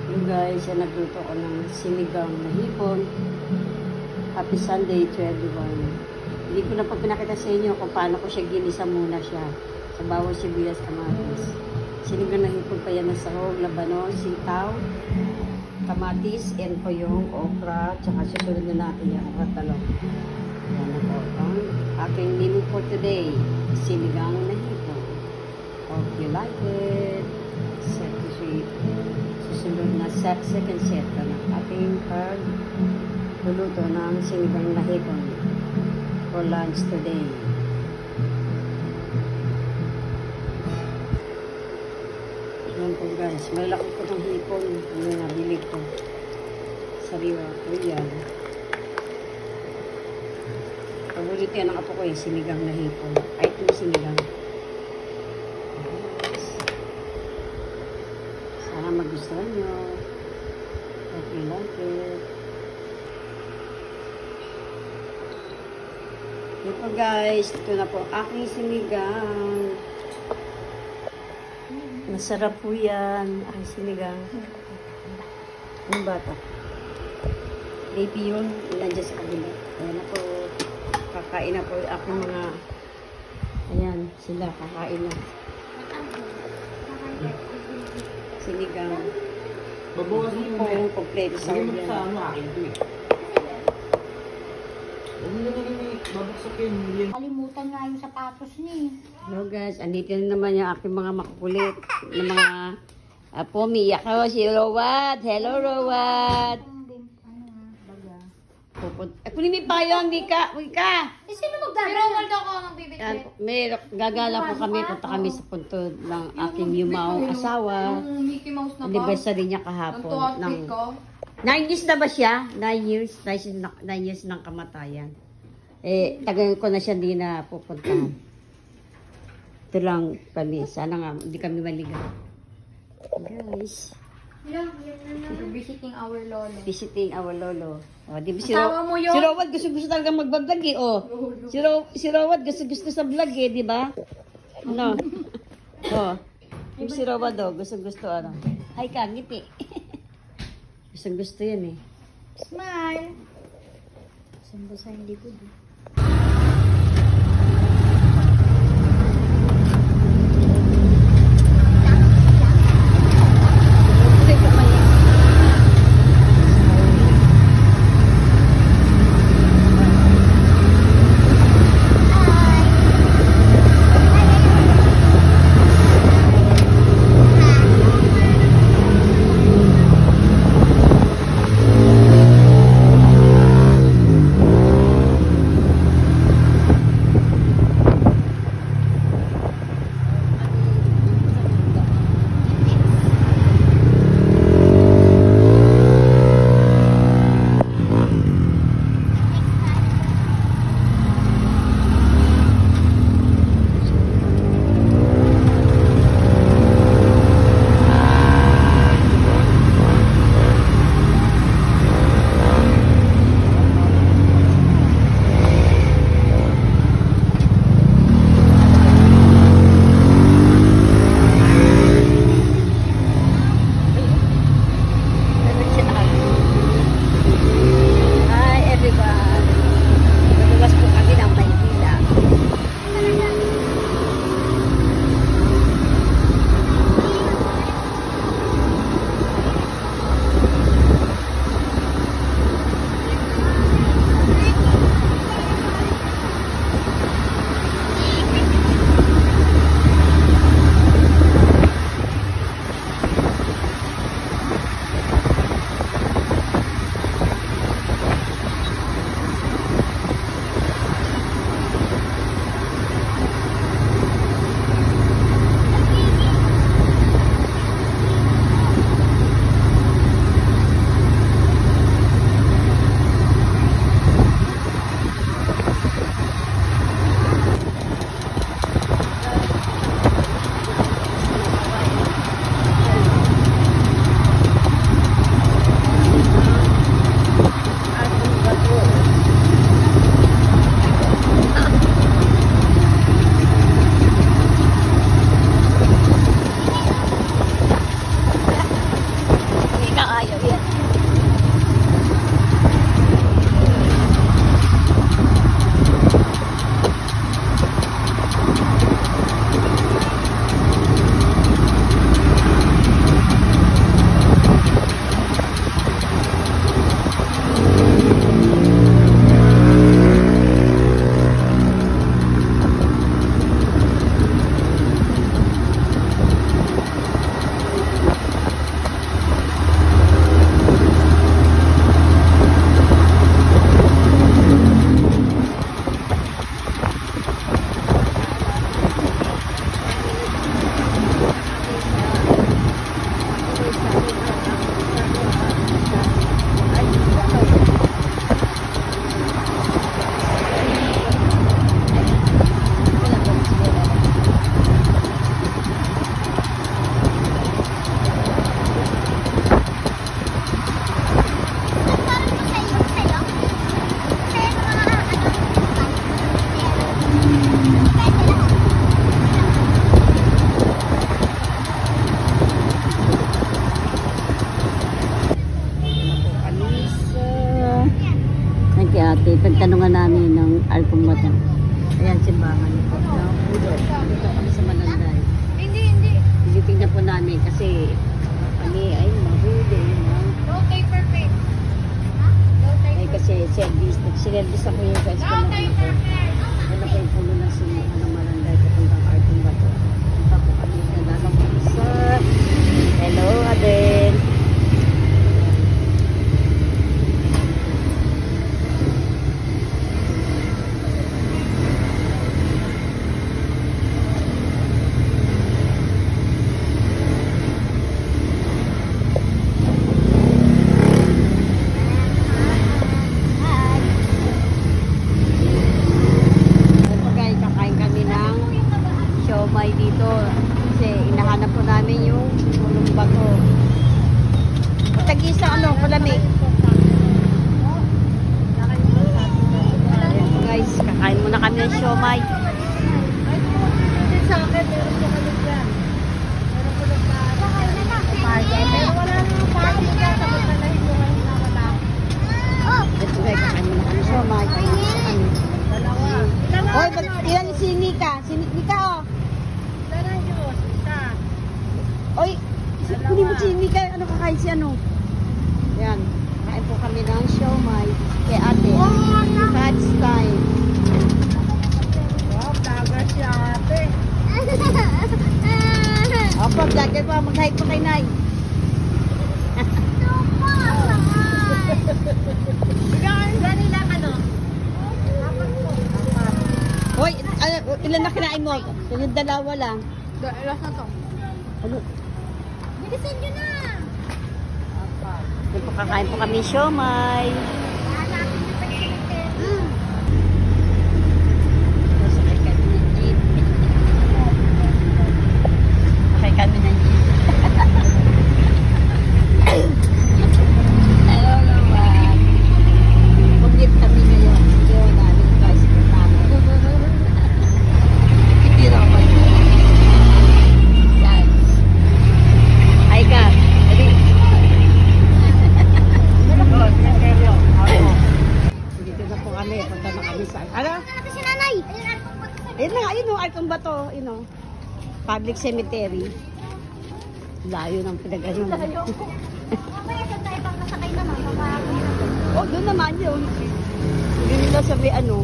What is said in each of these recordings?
Yung guys, nagluto ko ng sinigang na hipon. Happy Sunday to everyone. Hindi ko na pa pinakita sa inyo kung paano ko siya ginisa muna siya. Sa bawang sibuyas, kamatis. Sinigang na hipon pa yan na sahog, labanon, sitaw, kamatis, and po yung okra, tsaka susunod na natin yung talong. Yan na po. Ang aking menu for today, sinigang na hipon. Hope you like it. Set to sweet. Susunod na second set ng ating pagluluto ng sinigang na hipon for lunch today. Yan po guys, malaki po ng hipon yung nabili ko. Sariwa po yan. Paborito yan ng apo ko yung sinigang na hipon. Ay, ito sinigang. Sana magustuhan nyo. Hope you like it. Yan po guys, ito na po aking sinigang. Masarap po yan. Aking sinigang. Ano ba ito? Baby yun. Nandiyan sa kabila. Ayan na po. Kakain na po aking mga... Ayan, sila kakain na. Sinigang. Babawas mo yung kompleto sa yan. ulan. Sa ano akin ito eh. Huwag mo naman yung babaksakin. Kalimutan nga yung sapatos niya. Hello guys, andito na naman yung aking mga makukulit na mga pumiyak ako si Rowad. Hello Rowad. Kunin mo pa yun, di ka. Eh, sino magdadala? Pero wala ako magbibigay. May gagala po kami, punta kami sa punto ng aking yumaong asawa. Yung Mickey Mouse na ba? Anniversary niya Ang kahapon. outfit ko. 9 years na ba siya? 9 years? 9 years ng kamatayan. Eh, tagal ko na siya hindi na pupuntahan. Ito lang kami. Sana nga, hindi kami maligaw. Guys, Visiting our lolo. visiting our lolo. O, di ba Asawa mo yun? Si Rowad gusto talaga mag-vlog eh. O, si Rowad gusto sa vlog eh, di ba? Ano? O, yung si Rowad gusto ano. Hi ka, ngiti. Gusto yan eh. Smile. Saan hindi ko din. Alcumbato. Ayan, simbahan po. Dito kami sa Mananday. Hindi. Tingnan po namin kasi kami ay mahuli. Low taper paint. Low Ay taper. kasi sinelbis ako yung guys ko Low na taper paint. ano pa yung pulo ng simbahan ng Mananday papuntang Alcumbato. Punta po kami sa dalang isa. Hello, Aden. Siomay dito kasi inahanap po namin yung pulong bago. Tagis na ano, palamig. Ayan po guys, kakain muna kami ng siomay. Sa akin, meron po kami dyan. Meron po lang pero wala nang party dyan. Tapos na nahitungan na wala. Ito guys, kakain muna kami ng siomay. Kakain muna kami. Dalawa. Hoy, ilan si Nika? Si Nika oh. Dalawa yun. Isa. Oy, hindi mo si Nika. Ano kakain si ano? Yan, kakain po kami ng siomay kay ate. Cat's time. Wow, taga si ate. Opo, vlogger pa. Mag-hike pa kay Nay. Ganila ka no? Hoy, ilan na kinain mo? Yung dalawa lang. Last na to. Ano? Bilisan nyo na. Yan po, kakain po kami siomay. Hanapin nyo pa yung Sakay kami ng jeep. Sakay kami ng jeep. Hello naman. Mag-jeep kami ngayon. Hindi ko namin bicycle namin. Hindi na ako. Yan. Hi ka. Dito na po kami. Punta na kami sa... Ano? Ate si nanay. Ayun na nga, ayun o, Alcumbato, yun o. Public cemetery. Layo ng pinag-ano. Mamaya saan tayo pang nasakay naman? Oh, doon naman yun. Yun nila sa may ano.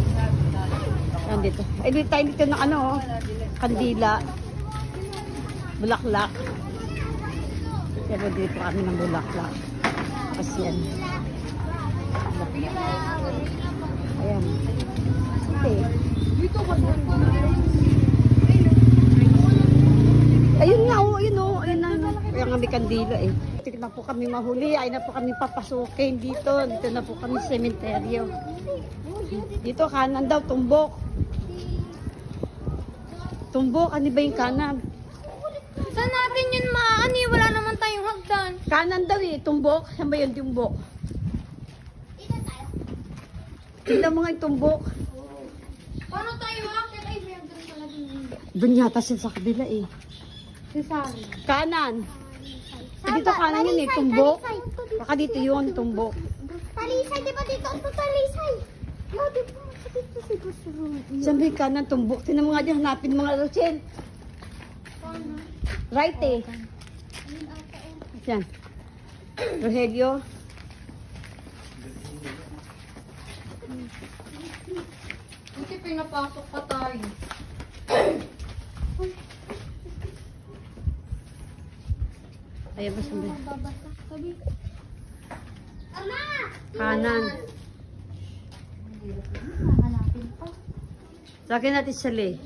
Nandito. Ay, dito tayo dito ng ano, oh. Kandila. Bulaklak. Pero dito kami ng bulaklak. Kasi yan. Ayan. Okay. Ayun nga, oh, ayun oh, ayun na. Kaya nga may kandila eh. Dito na po kami mahuli, ay na po kami papasukin dito. Dito na po kami sa sementeryo. Dito kanan daw, tumbok. Tumbok, ano ba yung kanan? Saan natin yun maani? Wala naman tayong hagdan. Kanan daw eh, tumbok. Saan ba yun tumbok? Tignan mo nga yung tumbok. Paano tayo akit? Ay, may hagdan pala din. Doon yata siya sa kabila eh. Si Sari. Kanan. Dito kanan yun eh, tumbok. Baka dito yun, tumbok. Talisay, di ba dito? Ito talisay. Oh, di ba? Dito si Gusto. Saan ba yung kanan, tumbok? Tignan mo nga dyan, hanapin mga Rochelle. Right eh. Yan. Rogelio. Buti pinapasok pa tayo. Ayan ba saan ba? Babasa. Sabi. Ama! Kanan. Hanapin pa. Lagyan natin sila eh.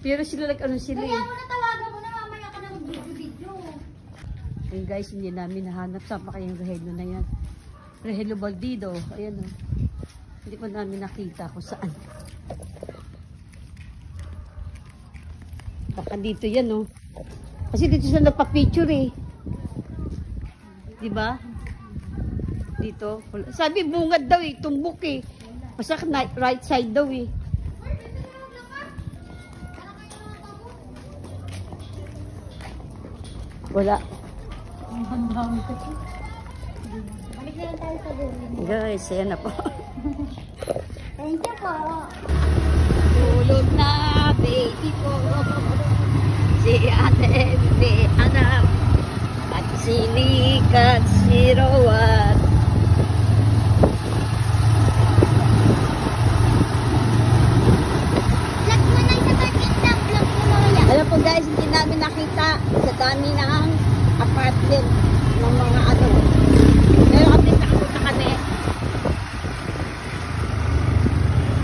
Pero sila ano sila eh. Kaya mo na tawagan mo na mamaya ka na mag-video-video. Ayun guys, hindi namin nahanap. Saan pa kayong Rogelio na yan? Rogelio Baldido. Ayan o. Hindi pa namin nakita kung saan. Baka dito yan o. Kasi dito siya nagpa-picture eh. Diba? Dito. Sabi bungad daw eh. Tumbok eh. Basta right side daw eh. Wala. Balik na lang tayo sa dulo. Guys, ayan na po. Thank you po. Tulog na, baby ko. Si ate, si anak. At si Nick at si Rowan. Vlog mo na isa target na. Vlog mo na yan. Alam po guys, hindi namin nakita sa dami ng apartment ng mga ano. Pero kami nakapunta kami.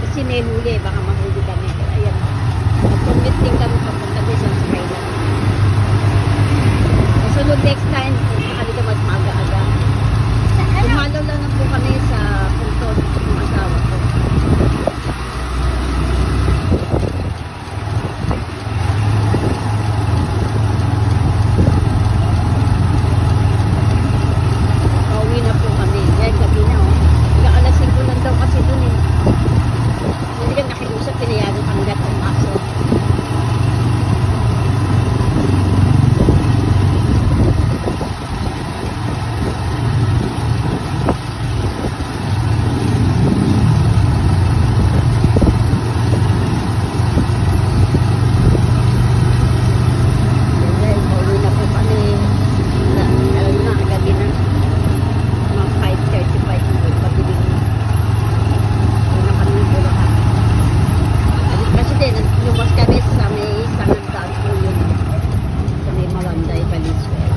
Kasi may huli, baka mahuli kami. Ayan. Nag-commute din kami papunta din sa China. Kasunod next time, kami ka magmaga-aga. Umalaw lang na po kami sa punto ng asawa ko. Pauwi na po kami. Yan, gabi na oh. Hanggang alas 5 lang daw kasi dun eh. Hindi ka nakiusap, pinayagan kami lahat ng aso. Yan, pauwi na po kami. Alam na, gabi na. Mga 5:35 na pabiling na. Una kami ng Bulacan. Kasi din, lumos kami sa may Sanandaan po yun. Sa may Malanday, Valenzuela.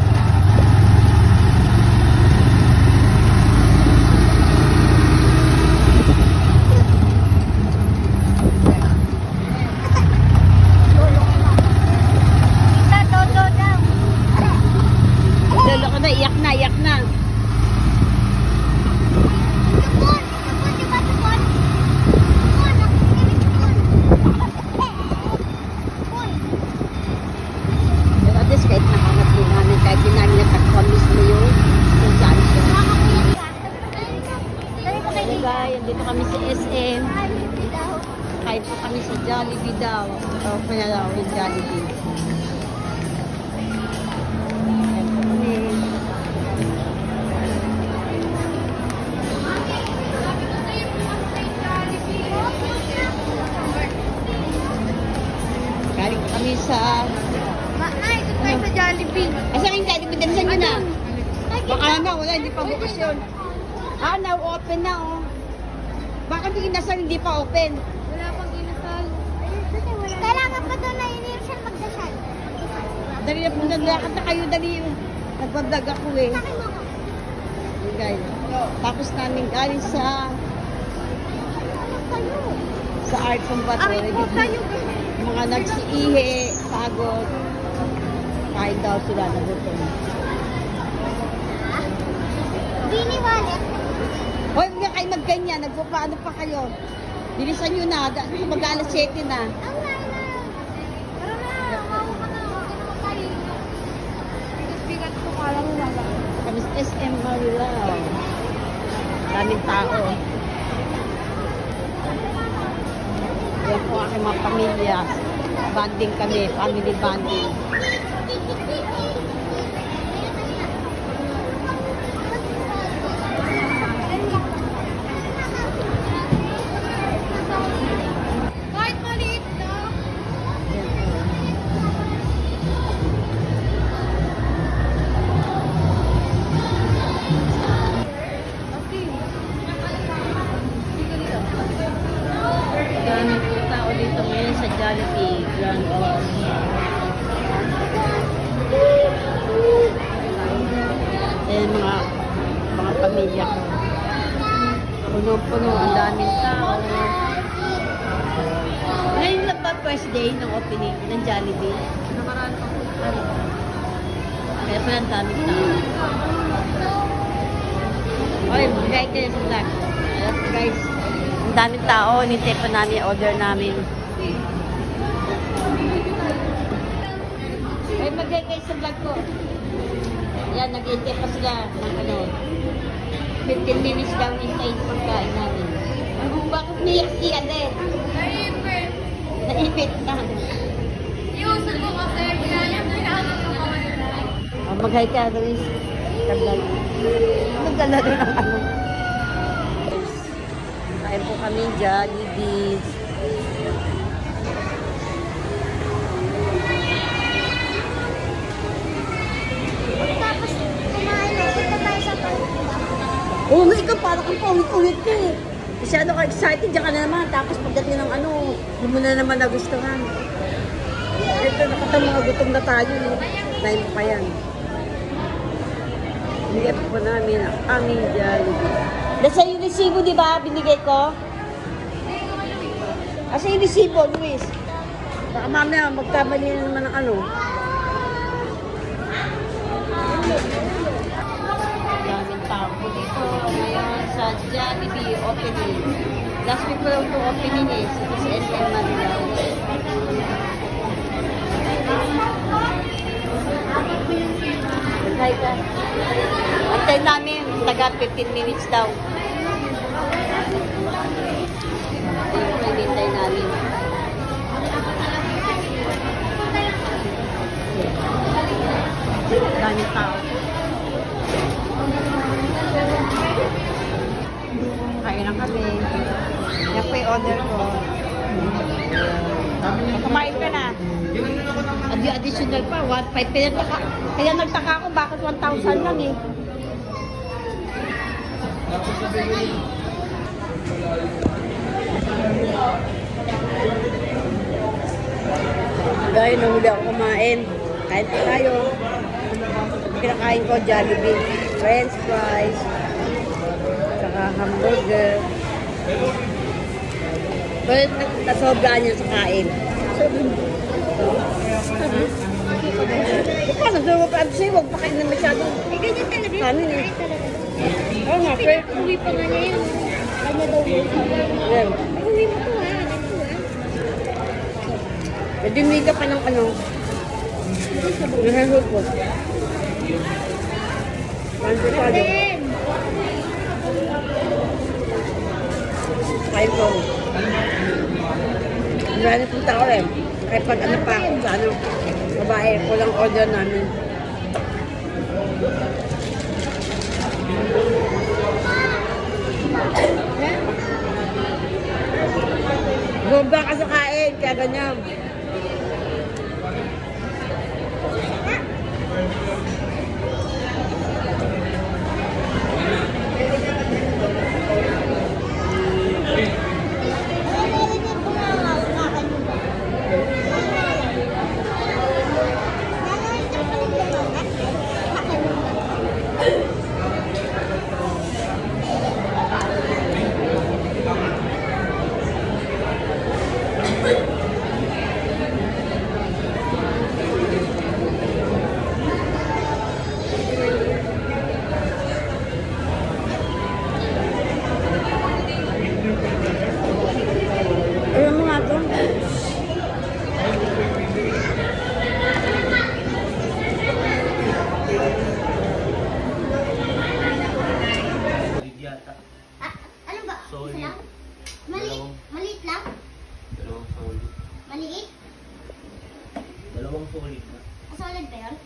Tita, todo daw. Lolo ko na, iyak na, iyak na. Tupon! Tupon, di ba tupon? Tupon, ako kami tupon. Tupon. Pero at least kahit nakamat din namin, kahit din namin natagpuan mismo yung kung saan siya. Makakulit ka. Dali po kay Hello Tita. guys, andito kami sa SM. Dali daw. Kahit po kami sa Jollibee daw. O, kaya daw yung Jollibee. Ayan po kami. Galing po kami sa... Ay, ito tayo sa Jollibee. Asa kayong Jollibee? Dalisan nyo na. Baka na, wala, hindi pa bukas yun. Ah, now open na oh. Baka hindi inasal, hindi pa open. Wala pang inasal. Kailangan pa doon na inirsan magdasal. Dali na po, naglalakad na kayo, dali. Nagbablog ako eh. Sakin mo ko. Yun, guys. Tapos namin galing sa Kayo. art from Bato. Akin po kayo. Mga nagsiihi, pagod. Kain daw sila na gutom. Bini wallet. Hoy, huwag kayo magganyan. Nagpapaano pa kayo. Bilisan nyo na. Mag-alas 7 na. Ang nana. Tara na. Mawa ka na. Huwag ka naman tayo. Bigat ko kala mo wala. Kami sa SM Marilao. Daming tao. Yan po aking mga pamilya. Banding kami. Family banding. Kahit maliit na. Yan po. Dami po tao dito ngayon sa Jollibee Grand Hall. Ayan mga pamilya ko. Puno-puno, ang daming tao. Ngayon lang ba first day ng opening ng Jollibee? Nakaraan pa po. Kaya pala ang daming tao. Okay, mag-guide kayo sa vlog. Ayan po guys, ang daming tao. Nintay pa namin order namin. Ay, mag-guide kayo sa vlog ko. Yan, nag-intay pa sila ng ano. 15 minutes daw nintay sa pagkain namin. Bakit niyak si Ade? Naipit. Naipit na. Iusan mo kasi. Kinayan na yan. Mag-hi ka, Luis. Nagdala rin ang ano. Kain po kami Jollibee. Tapos, kumain na. Punta tayo sa pagkakas. Oo nga, ikaw parang kang paulit-ulit ka eh. Masyado ka excited, diyan ka na naman. Tapos pagdating ng ano, hindi mo na naman nagustuhan. Ito, mga gutom na tayo. Time pa yan. Binigay po namin ang aming Jollibee. Nasa yung resibo, di ba? Binigay ko? Asa yung resibo, Luis? Baka mamaya magkamali na naman ng ano. Daming tao po dito ngayon sa Jollibee opening. Last week po lang ito opening eh. Ito sa SM Manila. Hi ka. Antay namin. Taga 15 minutes daw. Ayun po, hintay namin. Daming tao. Kain lang kami. Yan po yung order ko. Kumain ka na. Additional pa, 1,500. Kaya nagtaka ako bakit 1,000 lang eh. Dahil nahuli ako kumain. Kain po tayo. Kinakain ko Jollibee. French fries. Saka hamburger. Pero nasobraan niya sa kain. Paano? So, huwag pa kain na masyado. Ganyan talaga. Kanin eh. Oo nga, Kasi uwi pa nga niya yun. Ano daw yun? Yan. Ay, uwi mo to ha. Ganito ha. Pwede may ka pa ng ano. Nahahul po. Pansipado. Then, Kain ko. Marami punta ko rin. Kahit pag ano pa ako sa ano. Babae, kulang order namin. Bomba ka sa kain, kaya ganyan. Alam mo nga ito? Yata. ano ba? Solid. Isa lang? Maliit lang? Dalawang solid. Maliit? Dalawang solid na. Solid ba yun?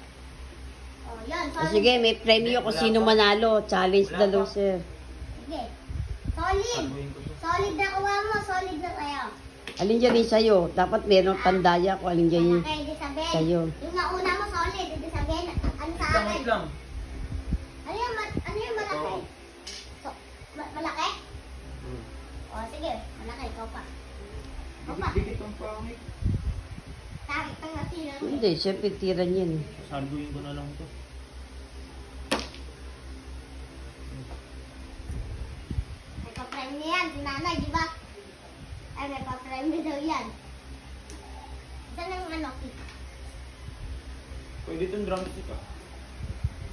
Oh, yun. O Solid. sige, may premyo kung sino manalo. Challenge the loser. Sige. Solid. Sabuhin ko to. Solid na kuha mo. Solid na tayo. Alin dyan yung sa'yo? Dapat meron tandaya kung alin dyan yung Okay, ibig sabihin. sa'yo. Yung nauna mo solid. Ibig sabihin, ano sa akin? Wait lang. Ano yung malaki? Oo. So, malaki? O, sige. Malaki. Ikaw pa. Ikaw pa. Dikit ang pangit. Takit pang nasira mo. Hindi, syempre tiran yan eh. Sasalduin ko na lang to. May pa-prime niya yan. Si nanay, di ba? Ay, may pa-prime daw yan. Saan ang ano? Pwede itong drumstick ah.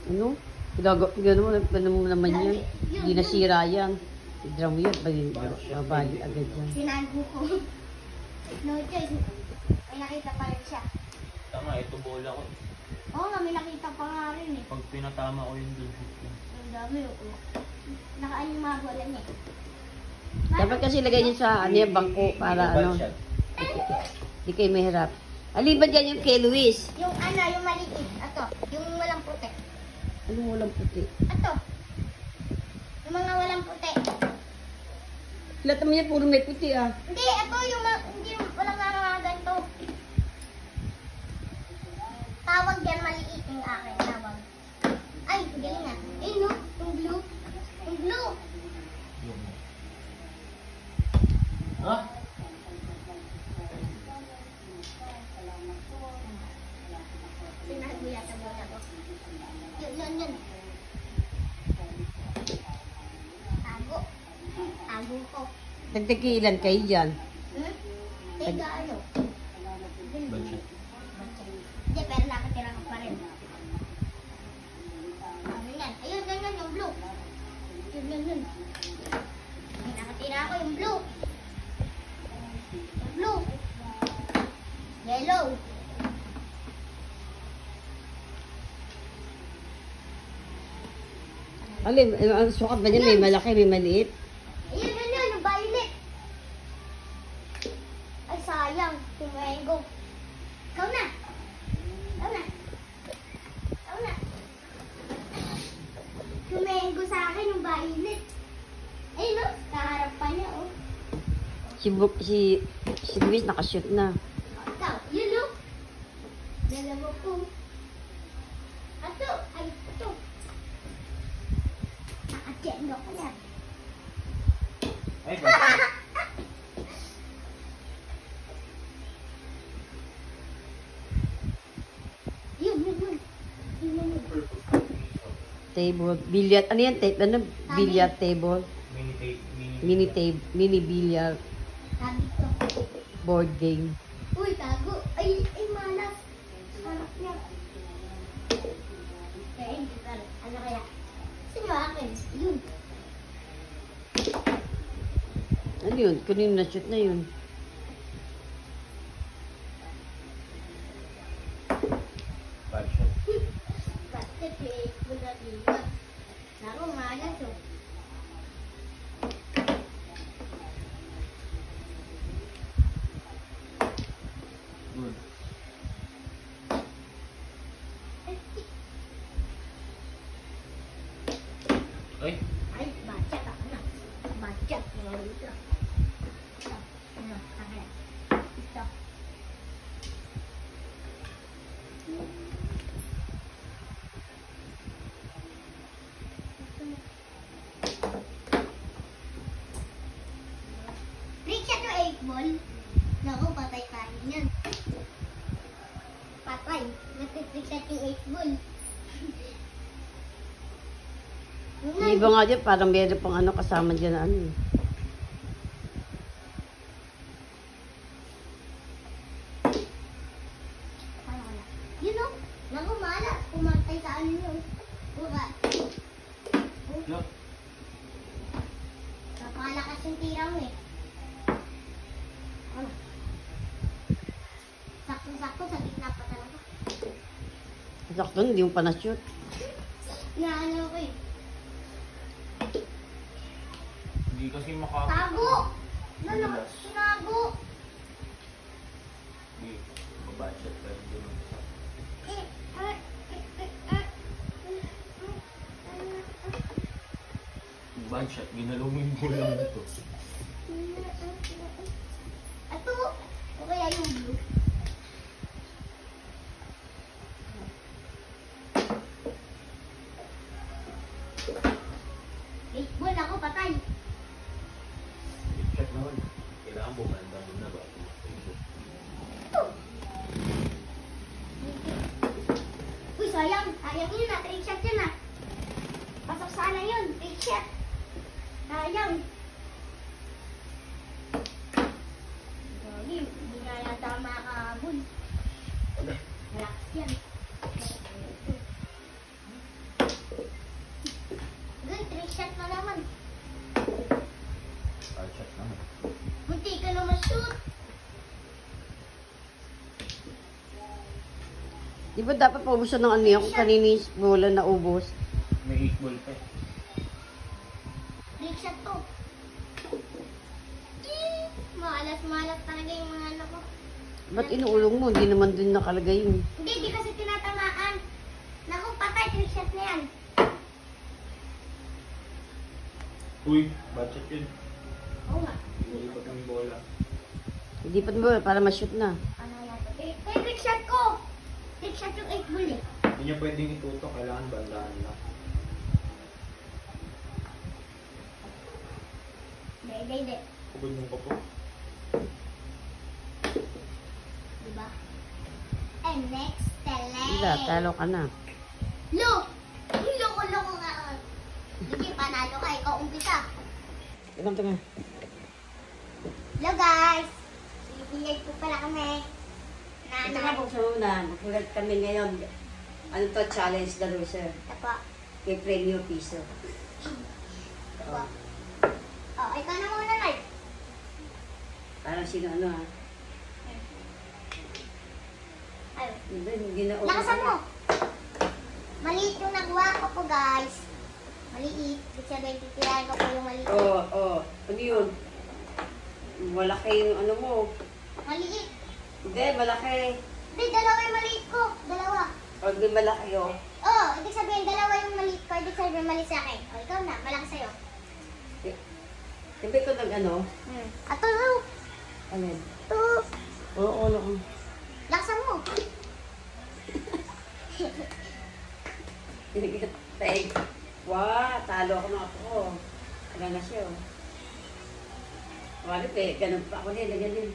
Ano? Gano'n mo naman yan. Hindi nasira yan. I-drum mo yan. Babalik agad yan. Tinago ko. No choice. May nakita pa rin siya. Tama, ito bola ko. Oo nga, may nakita pa nga rin eh. Pag pinatama ko yung dun. Ang dami oh. Nakaan yung mga bola niya. Dapat kasi lagay niyo sa ano yung bangko para ano. Hindi kayo mahirap. Alin ba dyan yung kay Luis? Yung ano, yung maliit. Ato, yung walang puti. Anong walang puti? Ato. Yung mga walang puti. Lahat naman yan, puro may puti ah. Hindi, ito yung hindi, walang nga ganito. Tawag yan, maliit yung akin. Tawag. Ay, galing nga. Eh, no? Yung blue. Yung blue. Ha? Sinabi yata muna ko. Yun. Tago. Tago ko. Nagtikilan kayo dyan. Tega ano? Budget. Hindi, pero nakatira ka pa rin. Ano yan? Ayun, yung blue. Yun. Ay, nakatira ako yung blue. Yung blue. Yellow. Alin, ang sukat ba niyan? May malaki, may maliit. Ayun, yung violet. Ay, sayang. Tumengo. Ikaw na. Tumengo sa akin yung violet. Ayun, no? Kaharap pa niya, oh. Si Luis nakashoot na. Ikaw, yun, no? Dalawa ko. Ato, ay, ato. Nakatendo ko na. Ay, budget. Yun. Table, billiard. Ano yan? Ano? Billiard table. Mini tape. Mini billiard. Sabi ko. Board game. Uy, tago. Ay, malas. Harap niya. Kaya, hindi pa rin. Ano kaya? Sino akin? Yun. Ano yun? Kanino na-shoot na yun? Budget. Bakit eh, mula dito. Naku, malas oh. Good. Ay, Ay, baca tak na. Baca. Mga dito. Ito. Ano, akin. Ito. Trick shot yung 8 ball. Naku, patay tayo niyan. Patay. Nag-trick shot yung 8 ball. Yung iba nga dyan, parang meron pang ano kasama dyan na ano. Yun o. Naku, malas. Pumatay sa ano yun. Buka. look. Napakalakas yung tira mo eh. Ano? Sakto-sakto sa gitna pa talaga. Sakto, hindi mo pa na-shoot. Inaano ko eh. Hindi kasi maka... Tago! Ano? Sinago! Hindi. Budget pa rin dun. Budget. Ginalaw mo yung bola mo dito. Ato! O kaya yung blue? Baseball ako, patay! Check naman. Kailangan bumanda muna ba? Uy, sayang! Sayang yun na! Trick shot yun na! Pasok sana yun! Trick shot! Sayang! Gagi, hindi na yata makakabul. Relax yan. Good, trick shot na naman. Budget naman. Munti ka na ma-shoot. Di ba dapat paubusan ng ano yan kung kanina yung bola na ubos? May 8 ball pa eh. Trick shot to. Malas talaga yung mga ano ko. Ba't inuulong mo? Hindi naman dun nakalagay yun. Hindi, di kasi tinatamaan. Naku, patay, trick shot na yan. Uy, budget yun. Oo nga. Ikot ang bola. Hindi pa mo para ma-shoot na. Ano yan? Trick shot ko! Trick shot yung 8 ball eh. Hindi niya pwedeng itutok. Kailangan bandaan lang. Hindi. Kubod mo pa po. Diba? And next, Hindi, talo ka na. Look! Loko nga. Sige, panalo ka. Ikaw umpisa. Tingnan. Hello guys! Bibigay po pala kami. Ito nga po sa una. Nagulat kami ngayon. Ano to? Challenge the loser. Ito po. May premyo piso. Ito po. Oh, ikaw na muna, Nay. Parang sino ano ha? Ayun. Hindi na Lakasan mo! Maliit yung nagawa ko po, guys. Maliit. Ibig sabihin, titirahin ko po yung maliit. Oo. Ano yun? Malaki yung ano mo. Maliit. Hindi, malaki. Hindi, dalawa yung maliit ko. Dalawa. O, hindi malaki oh. Oh, ibig sabihin, dalawa yung maliit ko. Ibig sabihin, maliit sa akin. O, ikaw na. Malaki sa'yo. Sabi ko nag ano? Ato, Ano? ito. Oo. Lakasan mo. Tay. Wow, talo ako mga ako. Wala na siya oh. Wala ganun pa ako din, ganun.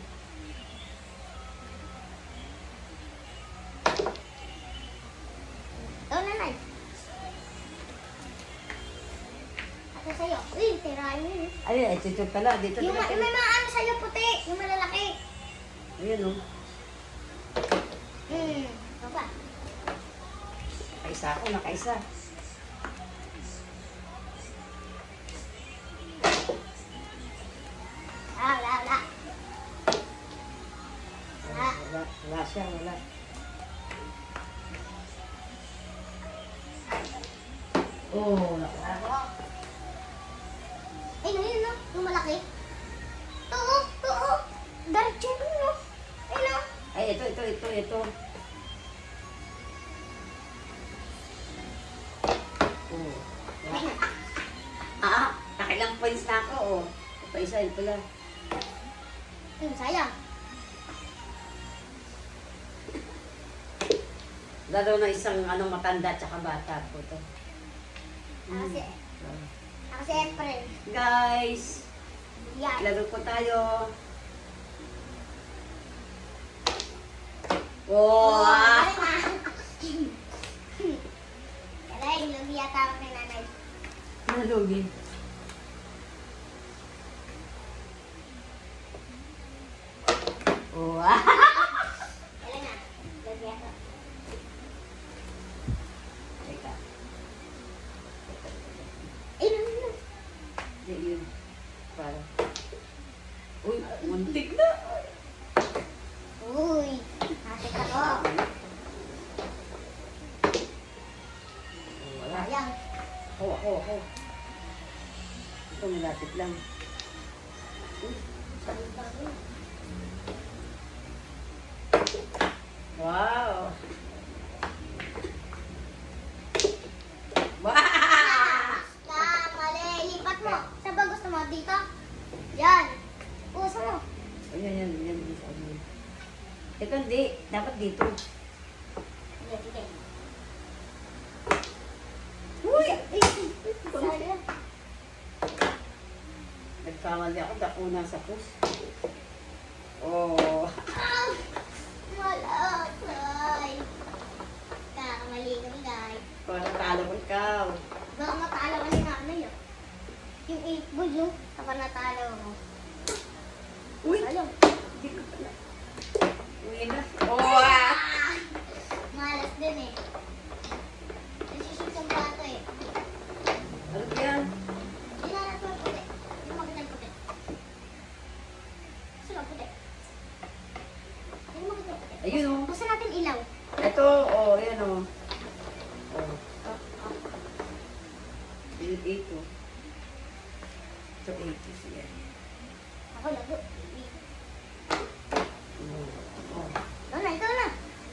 Ikaw na, Nay. Ato sa'yo. Uy, tirahin mo yun. Ay, ito pala. Dito Yung may mga ano sa'yo puti. Yung malalaki. Ayan oh. Ano ba? Nakaisa ako, nakaisa. Wala. Wala siya, wala. Oh, wala. Ay, yun, no? Yung malaki. Oo. Diretso yun, no? Ay, no? Ay, ito. Oh. Nakilang points na ako, oh. Pa-isa, yun pala. Sayang. Lalo na isang matanda tsaka bata po to. Kasi April. Guys, Yan. laro po tayo. Oh! Galing, lugi yata ako kay nanay. Nalugi. Oh! Galing na. Lugi ako. Teka. Ay, no. Hindi yun. Para. Uy, muntik na. Uy, nasik ako. Wala. Sayang. Ako. Ito, malapit lang. Uy, wow! Wow! Mali. Lipat mo. Saan ba gusto mo? Dito? Yan. Puso mo. Ayan. Ito hindi. Dapat dito. Sige. Uy! Sayang. Nagkamali ako. Dako na sa push. Oh! Malakay. Kakamali kami, guys. Parang talo ko ikaw. Baka matalo ka ni nanay, oh. Yung 8 ball, no? Kapag natalo ko. Uy! Alam. Hindi ko pala. Uy na. Oh! Malas din, eh. Nasusunod ang bato, eh. Ano yan? Hindi na natin ang puti. Hindi makita yung puti. Saan ang puti? Hindi makita yung puti. Ayun oh. Basta natin ilaw. Ito, oh, ayan oh. Oh. Yung 8 oh. Ito 8 siya. Ako, lago. Oh. Ikaw na.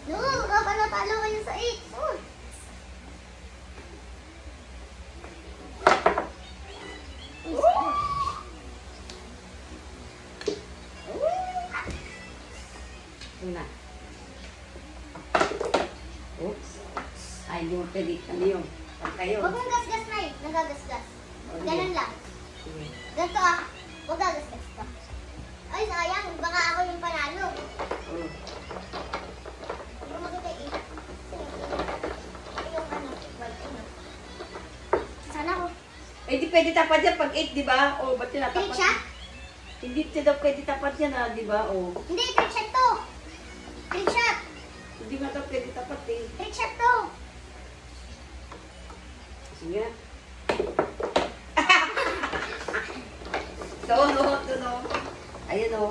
No, kapag natalo kayo sa 8. Oh. pwede, ano yun? Pag kayo. Huwag mong gasgas na eh. Nagagasgas. O, Ganun lang. Sige. Ganito ah. Huwag gagasgas ka. Ay, sayang. Baka ako yung panalo. Oh. Hindi ko makita eh. Sige. Ay, yung ano. Well, ano. Sana ako. Eh, di pwede tapat yan pag 8, di ba? O, ba't yun Trick natapat? shot? Hindi daw pwede tapat yan, ha, di ba? O, Hindi, trick shot to. Trick shot. hindi nga daw pwede tapat eh. Trick shot to. Sige. No. Ayun o.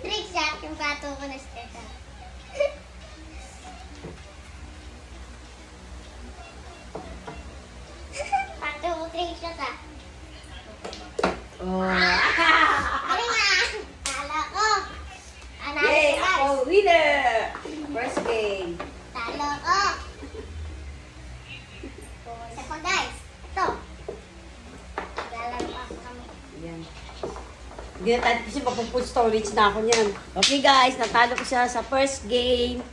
Trick shot. Yung pato ko na stress ah. Pato mo trick shot ah. Oh. Ano nga? Talo ko. Analo Yay! ko, guys. Ako, winner! First game. Talo ko. Isa pa guys. Ito. Lalaro ako kami. Yan. Hindi na tayo kasi mapuput storage na ako niyan. Okay guys, natalo ko siya sa first game.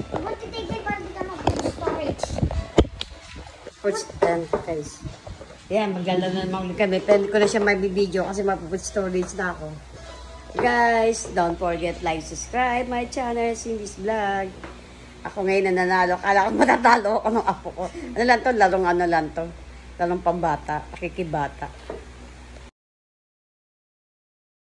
Huwag titigil para di ka mag-storage. First guys. Yan, maganda na naman ulit kami. Pwede ko na siya may video kasi mapuput storage na ako. Guys, don't forget like, subscribe my channel, Cindy's Vlog. Ako ngayon na nanalo. Kala ko matatalo ako ng apo ko. Ano lang to? Larong ano lang to? Larong pambata. Pakikibata.